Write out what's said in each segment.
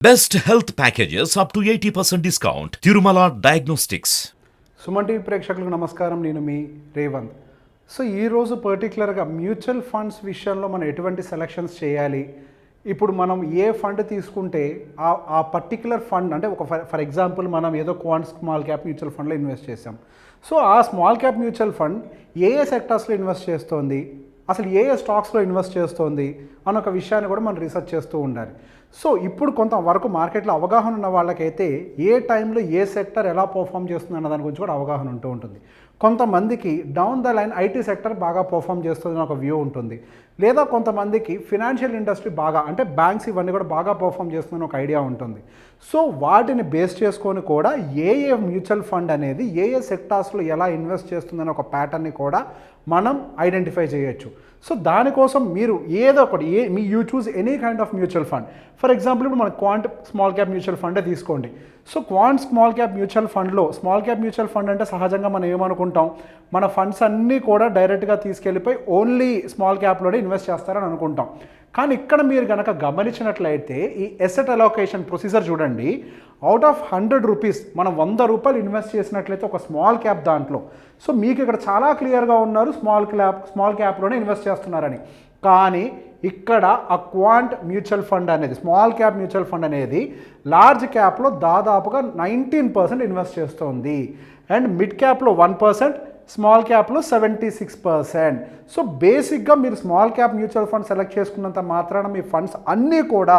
Best health packages up to 80% discount. Tirumala Diagnostics. Suman TV ప్రేక్షకులకు నమస్కారం. నేను మీ రేవంత్. సో ఈరోజు పర్టికులర్గా మ్యూచువల్ ఫండ్స్ విషయంలో మనం ఎటువంటి సెలక్షన్స్ చేయాలి, ఇప్పుడు మనం ఏ ఫండ్ తీసుకుంటే ఆ పర్టికులర్ ఫండ్ అంటే ఒక ఫర్ ఎగ్జాంపుల్ మనం ఏదో క్వాంట్ స్మాల్ క్యాప్ మ్యూచువల్ ఫండ్లో ఇన్వెస్ట్ చేసాం. సో ఆ స్మాల్ క్యాప్ మ్యూచువల్ ఫండ్ ఏ సెక్టార్స్లో ఇన్వెస్ట్ చేస్తోంది, అసలు ఏ స్టాక్స్లో ఇన్వెస్ట్ చేస్తోంది అన్న ఒక విషయాన్ని కూడా మనం రీసెర్చ్ చేస్తూ ఉండాలి. సో ఇప్పుడు కొంతవరకు మార్కెట్లో అవగాహన ఉన్న వాళ్ళకైతే ఏ టైంలో ఏ సెక్టర్ ఎలా పర్ఫామ్ చేస్తుంది అన్న దాని గురించి కూడా అవగాహన ఉంటూ ఉంటుంది. కొంతమందికి down the line IT sector బాగా పర్ఫామ్ చేస్తుందని ఒక వ్యూ ఉంటుంది, లేదా కొంతమందికి ఫినాన్షియల్ ఇండస్ట్రీ బాగా అంటే బ్యాంక్స్ ఇవన్నీ కూడా బాగా పర్ఫామ్ చేస్తుందని ఒక ఐడియా ఉంటుంది. సో వాటిని బేస్ చేసుకొని కూడా ఏ మ్యూచువల్ ఫండ్ అనేది ఏ సెక్టార్స్లో ఎలా ఇన్వెస్ట్ చేస్తుందని ఒక ప్యాటర్న్ని కూడా మనం ఐడెంటిఫై చేయొచ్చు. సో దానికోసం మీరు ఏదో ఒకటి you choose any kind of mutual fund. For example ఇప్పుడు మన క్వాంట్ స్మాల్ క్యాప్ మ్యూచువల్ ఫండే తీసుకోండి. So Quant small cap mutual ఫండ్లో స్మాల్ క్యాప్ మ్యూచువల్ ఫండ్ అంటే సహజంగా మనం ఏమనుకుంటాం, మన ఫండ్స్ అన్నీ కూడా డైరెక్ట్గా తీసుకెళ్ళిపోయి ఓన్లీ స్మాల్ క్యాప్లోనే ఇన్వెస్ట్ చేస్తారని అనుకుంటాం. కానీ ఇక్కడ మీరు కనుక గమనించినట్లయితే ఈ ఎసెట్ అలోకేషన్ ప్రొసీజర్ చూడండి. అవుట్ ఆఫ్ 100 రూపీస్ మనం 100 రూపాయలు ఇన్వెస్ట్ చేసినట్లయితే ఒక స్మాల్ క్యాప్ దాంట్లో, సో మీకు ఇక్కడ చాలా క్లియర్గా ఉన్నారు స్మాల్ క్యాప్లోనే ఇన్వెస్ట్ చేస్తున్నారని. కానీ ఇక్కడ ఆ క్వాంట్ మ్యూచువల్ ఫండ్ అనేది స్మాల్ క్యాప్ మ్యూచువల్ ఫండ్ అనేది లార్జ్ క్యాప్లో దాదాపుగా 19% ఇన్వెస్ట్ చేస్తుంది, అండ్ మిడ్ క్యాప్లో 1%, స్మాల్ క్యాప్లో 76%. సో బేసిక్గా మీరు small cap mutual fund select చేసుకున్నంత మాత్రాన మీ ఫండ్స్ అన్నీ కూడా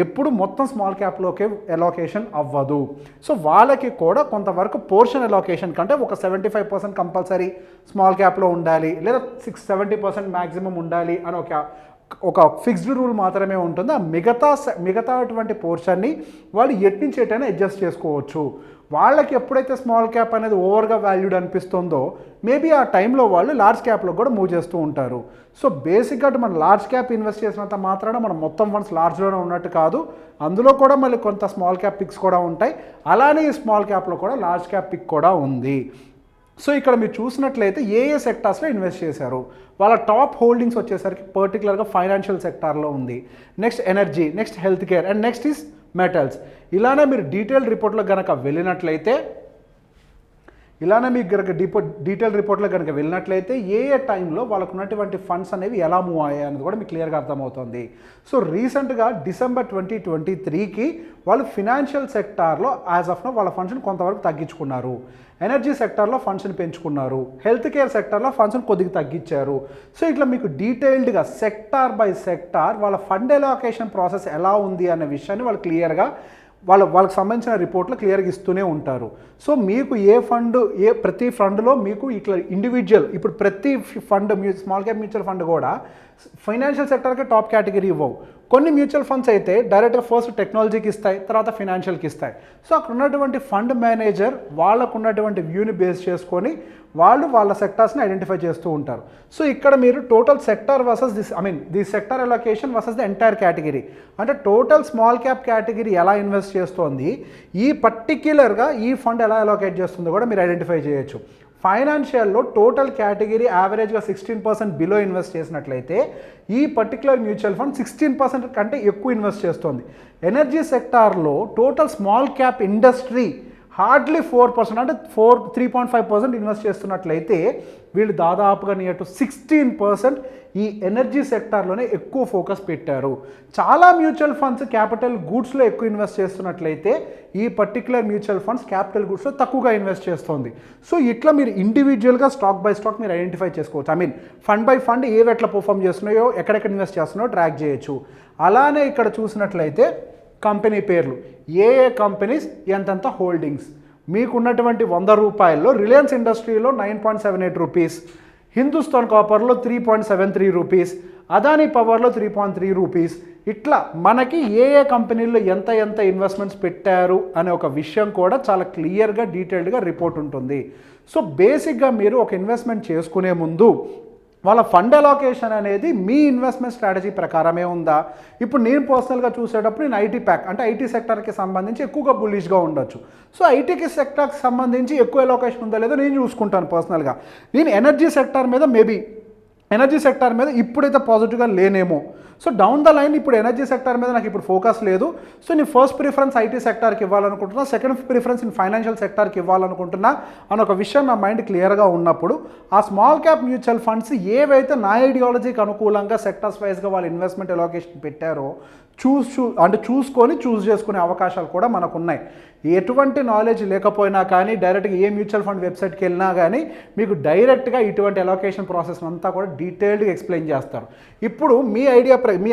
ఎప్పుడు మొత్తం స్మాల్ క్యాప్లోకే అలోకేషన్ అవ్వదు. సో వాళ్ళకి కూడా కొంతవరకు పోర్షన్ అలోకేషన్ కంటే ఒక 75% కంపల్సరీ స్మాల్ క్యాప్లో ఉండాలి, లేదా 70% మ్యాక్సిమం ఉండాలి అని ఒక ఫిక్స్డ్ రూల్ మాత్రమే ఉంటుంది. ఆ మిగతా అటువంటి పోర్షన్ని వాళ్ళు ఎట్నుంచి ఎటైనా అడ్జస్ట్ చేసుకోవచ్చు. వాళ్ళకి ఎప్పుడైతే స్మాల్ క్యాప్ అనేది ఓవర్గా వాల్యూడ్ అనిపిస్తుందో మేబీ ఆ టైంలో వాళ్ళు లార్జ్ క్యాప్లో కూడా మూవ్ చేస్తూ ఉంటారు. సో బేసిక్గా మనం లార్జ్ క్యాప్ ఇన్వెస్ట్ చేసినంత మాత్రాన మనం మొత్తం ఫండ్స్ లార్జ్లోనే ఉన్నట్టు కాదు, అందులో కూడా మళ్ళీ కొంత స్మాల్ క్యాప్ పిక్స్ కూడా ఉంటాయి. అలానే ఈ స్మాల్ క్యాప్లో కూడా లార్జ్ క్యాప్ పిక్ కూడా ఉంది. సో ఇక్కడ మీరు చూసినట్లయితే ఏ సెక్టార్స్లో ఇన్వెస్ట్ చేశారు, వాళ్ళ టాప్ హోల్డింగ్స్ వచ్చేసరికి పర్టికులర్గా ఫైనాన్షియల్ సెక్టార్లో ఉంది, next energy, next health care, and next is metals. ఇలానే మీరు డీటెయిల్ రిపోర్ట్లో కనుక వెళ్ళినట్లయితే ఏ టైంలో వాళ్ళకు ఉన్నటువంటి ఫండ్స్ అనేవి ఎలా మూవ్ అయ్యాయి అనేది కూడా మీకు క్లియర్గా అర్థమవుతుంది. సో రీసెంట్గా డిసెంబర్ 2023కి వాళ్ళు ఫినాన్షియల్ సెక్టార్లో యాజ్ ఆఫ్ నో వాళ్ళ ఫండ్స్ని కొంతవరకు తగ్గించుకున్నారు, ఎనర్జీ సెక్టార్లో ఫండ్స్ని పెంచుకున్నారు, హెల్త్ కేర్ సెక్టార్లో ఫండ్స్ని కొద్దిగా తగ్గించారు. సో ఇట్లా మీకు డీటెయిల్డ్గా సెక్టార్ బై సెక్టార్ వాళ్ళ ఫండ్ అలోకేషన్ ప్రాసెస్ ఎలా ఉంది అనే విషయాన్ని వాళ్ళు క్లియర్గా వాళ్ళకి సంబంధించిన రిపోర్ట్లో క్లియర్గా ఇస్తూనే ఉంటారు. సో మీకు ప్రతి ఫండ్లో మీకు ఇట్లా ఇండివిజువల్ ఇప్పుడు ప్రతి fund small cap mutual fund కూడా ఫైనాన్షియల్ సెక్టర్కి టాప్ కేటగిరీ ఇవ్వవు. కొన్ని మ్యూచువల్ ఫండ్స్ అయితే డైరెక్ట్గా ఫస్ట్ టెక్నాలజీకి ఇస్తాయి, తర్వాత ఫైనాన్షియల్కి ఇస్తాయి. సో అక్కడ ఉన్నటువంటి ఫండ్ మేనేజర్ వాళ్ళకు ఉన్నటువంటి వ్యూని బేస్ చేసుకొని వాళ్ళ సెక్టార్స్ని ఐడెంటిఫై చేస్తూ ఉంటారు. సో ఇక్కడ మీరు total sector versus this sector allocation versus the entire category అంటే టోటల్ స్మాల్ క్యాప్ కేటగిరీ ఎలా ఇన్వెస్ట్ చేస్తోంది, ఈ పర్టిక్యులర్గా ఈ ఫండ్ ఎలా అలొకేట్ చేస్తుందో కూడా మీరు ఐడెంటిఫై చేయొచ్చు. ఫైనాన్షియల్లో టోటల్ కేటగిరీ యావరేజ్గా 16% బిలో ఇన్వెస్ట్ చేసినట్లయితే ఈ పర్టికులర్ మ్యూచువల్ ఫండ్ 16% కంటే ఎక్కువ ఇన్వెస్ట్ చేస్తుంది. ఎనర్జీ సెక్టార్లో total small cap industry hardly 4% అంటే 3.5% ఇన్వెస్ట్ చేస్తున్నట్లయితే వీళ్ళు దాదాపుగా నియర్ టు 16% ఈ ఎనర్జీ సెక్టార్లోనే ఎక్కువ ఫోకస్ పెట్టారు. చాలా మ్యూచువల్ ఫండ్స్ క్యాపిటల్ గూడ్స్లో ఎక్కువ ఇన్వెస్ట్ చేస్తున్నట్లయితే ఈ పర్టికులర్ మ్యూచువల్ ఫండ్స్ క్యాపిటల్ గూడ్స్లో తక్కువగా ఇన్వెస్ట్ చేస్తుంది. సో ఇట్లా మీరు ఇండివిజువల్గా స్టాక్ బై స్టాక్ మీరు ఐడెంటిఫై చేసుకోవచ్చు. ఫండ్ బై ఫండ్ ఏవి ఎట్లా పర్ఫామ్ చేస్తున్నాయో ఎక్కడెక్కడ ఇన్వెస్ట్ చేస్తున్నాయో ట్రాక్ చేయొచ్చు. అలానే ఇక్కడ చూసినట్లయితే కంపెనీ పేర్లు, ఏ కంపెనీస్ ఎంతెంత హోల్డింగ్స్, మీకున్నటువంటి 100 రూపాయల్లో రిలయన్స్ ఇండస్ట్రీలో 9.78 రూపీస్, హిందుస్థాన్ కాపర్లో 3.73 రూపీస్, అదానీ పవర్లో 3.3 రూపీస్, ఇట్లా మనకి ఏ కంపెనీల్లో ఎంత ఇన్వెస్ట్మెంట్స్ పెట్టారు అనే ఒక విషయం కూడా చాలా క్లియర్గా డీటెయిల్డ్గా రిపోర్ట్ ఉంటుంది. సో బేసిక్గా మీరు ఒక ఇన్వెస్ట్మెంట్ చేసుకునే ముందు వాళ్ళ ఫండ్ అలోకేషన్ అనేది మీ ఇన్వెస్ట్మెంట్ స్ట్రాటజీ ప్రకారమే ఉందా. ఇప్పుడు నేను పర్సనల్గా చూసేటప్పుడు నేను ఐటీ సెక్టర్కి సంబంధించి ఎక్కువగా బుల్లిష్గా ఉండొచ్చు. సో ఐటీకి సెక్టర్కి సంబంధించి ఎక్కువ అలోకేషన్ ఉందా లేదో నేను చూసుకుంటాను పర్సనల్గా. నేను ఎనర్జీ సెక్టర్ మీద మేబీ ఎనర్జీ సెక్టార్ మీద ఇప్పుడైతే పాజిటివ్గా లేనేమో. సో డౌన్ ద లైన్ ఇప్పుడు ఎనర్జీ సెక్టార్ మీద నాకు ఇప్పుడు ఫోకస్ లేదు. సో నేను ఫస్ట్ ప్రిఫరెన్స్ ఐటీ సెక్టార్కి ఇవ్వాలనుకుంటున్నా, సెకండ్ ప్రిఫరెన్స్ ఇన్ ఫైనాన్షియల్ సెక్టార్కి ఇవ్వాలనుకుంటున్నా అని ఒక విషయం నా మైండ్ క్లియర్గా ఉన్నప్పుడు ఆ స్మాల్ క్యాప్ మ్యూచువల్ ఫండ్స్ ఏవైతే నా ఐడియాలజీకి అనుకూలంగా సెక్టార్స్ వైజ్గా వాళ్ళు ఇన్వెస్ట్మెంట్ ఎలోకేషన్ పెట్టారో చూసుకొని చూస్ చేసుకునే అవకాశాలు కూడా మనకు ఉన్నాయి. ఎటువంటి నాలెడ్జ్ లేకపోయినా కానీ డైరెక్ట్గా ఏ మ్యూచువల్ ఫండ్ వెబ్సైట్కి వెళ్ళినా కానీ మీకు డైరెక్ట్గా ఇటువంటి ఎలోకేషన్ ప్రాసెస్ అంతా కూడా డీటెయిల్డ్గా ఎక్స్ప్లెయిన్ చేస్తారు. ఇప్పుడు మీ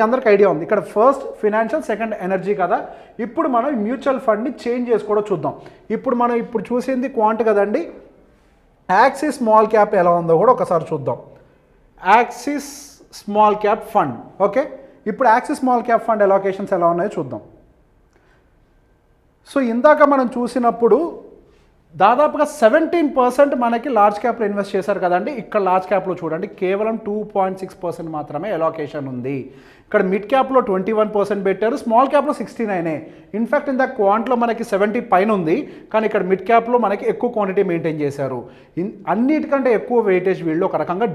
అందరికి ఐడియా ఉంది, ఇక్కడ ఫస్ట్ ఫినాన్షియల్, సెకండ్ ఎనర్జీ కదా. ఇప్పుడు మనం మ్యూచువల్ ఫండ్ని చేంజ్ చేసి కూడా చూద్దాం. ఇప్పుడు చూసింది క్వాంట్ కదండి. యాక్సిస్ స్మాల్ క్యాప్ ఎలా ఉందో కూడా ఒకసారి చూద్దాం. Axis small cap fund, okay. ఇప్పుడు యాక్సిస్ స్మాల్ క్యాప్ ఫండ్ ఎలోకేషన్స్ ఎలా ఉన్నాయో చూద్దాం. సో ఇందాక మనం చూసినప్పుడు దాదాపుగా 17% మనకి లార్జ్ క్యాప్లో ఇన్వెస్ట్ చేశారు కదండి. ఇక్కడ లార్జ్ క్యాప్లో చూడండి కేవలం 2.6% మాత్రమే ఎలోకేషన్ ఉంది. ఇక్కడ మిడ్ క్యాప్లో 21% పెట్టారు, స్మాల్ క్యాప్లో 69. ఇన్ఫ్యాక్ట్ ఇంత క్వాంట్లో మనకి 70 పైన ఉంది, కానీ ఇక్కడ మిడ్ క్యాప్లో మనకి ఎక్కువ క్వాంటిటీ మెయింటైన్ చేశారు. అన్నిటికంటే ఎక్కువ వెయిటేజ్ వీళ్ళు ఒక రకంగా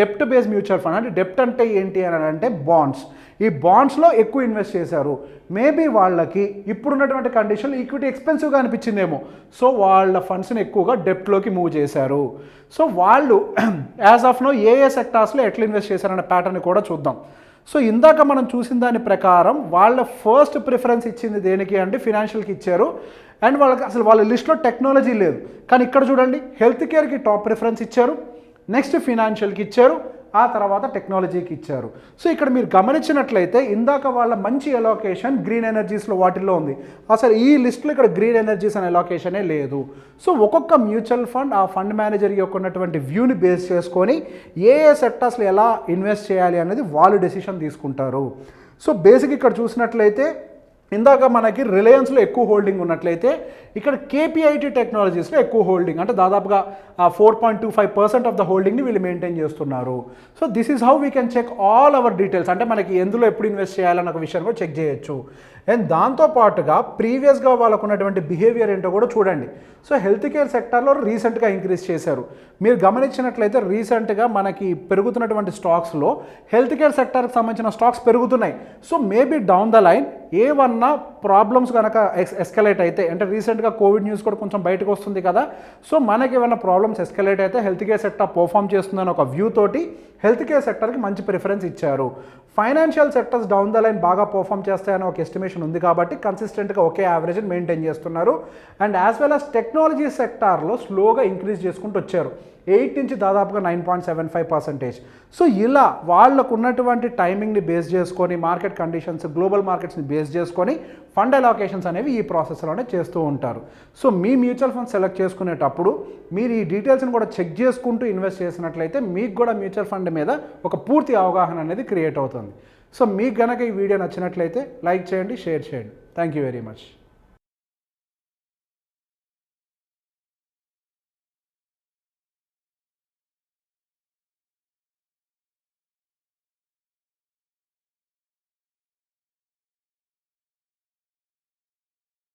డెప్ట్ బేస్డ్ మ్యూచువల్ ఫండ్. అంటే డెప్ట్ అంటే ఏంటి అని అంటే బాండ్స్. ఈ బాండ్స్లో ఎక్కువ ఇన్వెస్ట్ చేశారు. మేబీ వాళ్ళకి ఇప్పుడున్నటువంటి కండిషన్లో ఈక్విటీ ఎక్స్పెన్సివ్గా అనిపించిందేమో, సో వాళ్ళ ఫండ్స్ని ఎక్కువగా డెప్ట్లోకి మూవ్ చేశారు. సో వాళ్ళు యాజ్ ఆఫ్ నో ఏ సెక్టార్స్లో ఎట్లా ఇన్వెస్ట్ చేశారనే ప్యాటర్న్ కూడా చూద్దాం. సో ఇందాక మనం చూసిన దాని ప్రకారం వాళ్ళ ఫస్ట్ ప్రిఫరెన్స్ ఇచ్చింది దేనికి అంటే ఫినాన్షియల్కి ఇచ్చారు. అండ్ వాళ్ళకి అసలు వాళ్ళ లిస్ట్లో టెక్నాలజీ లేదు, కానీ ఇక్కడ చూడండి హెల్త్ కేర్కి టాప్ ప్రిఫరెన్స్ ఇచ్చారు, నెక్స్ట్ ఫినాన్షియల్కి ఇచ్చారు, ఆ తర్వాత టెక్నాలజీకి ఇచ్చారు. సో ఇక్కడ మీరు గమనించినట్లయితే ఇందాక వాళ్ళ మంచి ఎలోకేషన్ గ్రీన్ ఎనర్జీస్లో వాటిల్లో ఉంది. అసలు ఈ లిస్ట్లో ఇక్కడ గ్రీన్ ఎనర్జీస్ అనే ఎలోకేషనే లేదు. సో ఒక్కొక్క మ్యూచువల్ ఫండ్ ఆ ఫండ్ మేనేజర్ యొక్క ఉన్నటువంటి వ్యూని బేస్ చేసుకొని ఏ సెక్టార్స్లో ఎలా ఇన్వెస్ట్ చేయాలి అనేది వాళ్ళు డెసిషన్ తీసుకుంటారు. సో బేసిక్ ఇక్కడ చూసినట్లయితే ఇందాక మనకి రిలయన్స్లో ఎక్కువ హోల్డింగ్ ఉన్నట్లయితే ఇక్కడ కేపీఐటీ టెక్నాలజీస్లో ఎక్కువ హోల్డింగ్, అంటే దాదాపుగా 4.25% ఆఫ్ ద హోల్డింగ్ని వీళ్ళు మెయింటైన్ చేస్తున్నారు. So this is how we can check all our details. అంటే మనకి ఎందులో ఎప్పుడు ఇన్వెస్ట్ చేయాలన్న ఒక విషయాన్ని కూడా చెక్ చేయొచ్చు. అండ్ దాంతోపాటుగా ప్రీవియస్గా వాళ్ళకు ఉన్నటువంటి బిహేవియర్ ఏంటో కూడా చూడండి. సో హెల్త్ కేర్ సెక్టార్లో రీసెంట్గా ఇంక్రీజ్ చేశారు. మీరు గమనించినట్లయితే రీసెంట్గా మనకి పెరుగుతున్నటువంటి స్టాక్స్లో హెల్త్ కేర్ సెక్టార్కి సంబంధించిన స్టాక్స్ పెరుగుతున్నాయి. So maybe down the line ఏమన్నా ప్రాబ్లమ్స్ కనుక ఎస్కలేట్ అయితే, అంటే రీసెంట్గా కోవిడ్ న్యూస్ కూడా కొంచెం బయటకు వస్తుంది కదా, సో మనకి ఏమైనా ప్రాబ్లమ్స్ ఎస్కలేట్ అయితే హెల్త్ కేర్ సెక్టార్ పర్ఫామ్ చేస్తుందని ఒక వ్యూ తోటి హెల్త్ కేర్ సెక్టర్కి మంచి ప్రిఫరెన్స్ ఇచ్చారు. Financial sectors down the line బాగా పర్ఫామ్ చేస్తాయని ఒక ఎస్టిమేషన్ ఉంది కాబట్టి కన్సిస్టెంట్గా ఒకే యావరేజ్ని మెయింటైన్ చేస్తున్నారు. And as well as technology సెక్టార్లో స్లోగా ఇంక్రీజ్ చేసుకుంటూ వచ్చారు, 8 నుంచి దాదాపుగా 9.75%. సో ఇలా వాళ్ళకు ఉన్నటువంటి టైమింగ్ని బేస్ చేసుకొని మార్కెట్ కండిషన్స్, గ్లోబల్ మార్కెట్స్ని బేస్ చేసుకొని ఫండ్ అలోకేషన్స్ అనేవి ఈ ప్రాసెస్లోనే చేస్తూ ఉంటారు. సో మీ మ్యూచువల్ ఫండ్ సెలెక్ట్ చేసుకునేటప్పుడు మీరు ఈ డీటెయిల్స్ని కూడా చెక్ చేసుకుంటూ ఇన్వెస్ట్ చేసినట్లయితే మీకు కూడా మ్యూచువల్ ఫండ్ మీద ఒక పూర్తి అవగాహన అనేది క్రియేట్ అవుతుంది. సో మీకు గనక ఈ వీడియో నచ్చినట్లయితే లైక్ చేయండి, షేర్ చేయండి. Thank you very much.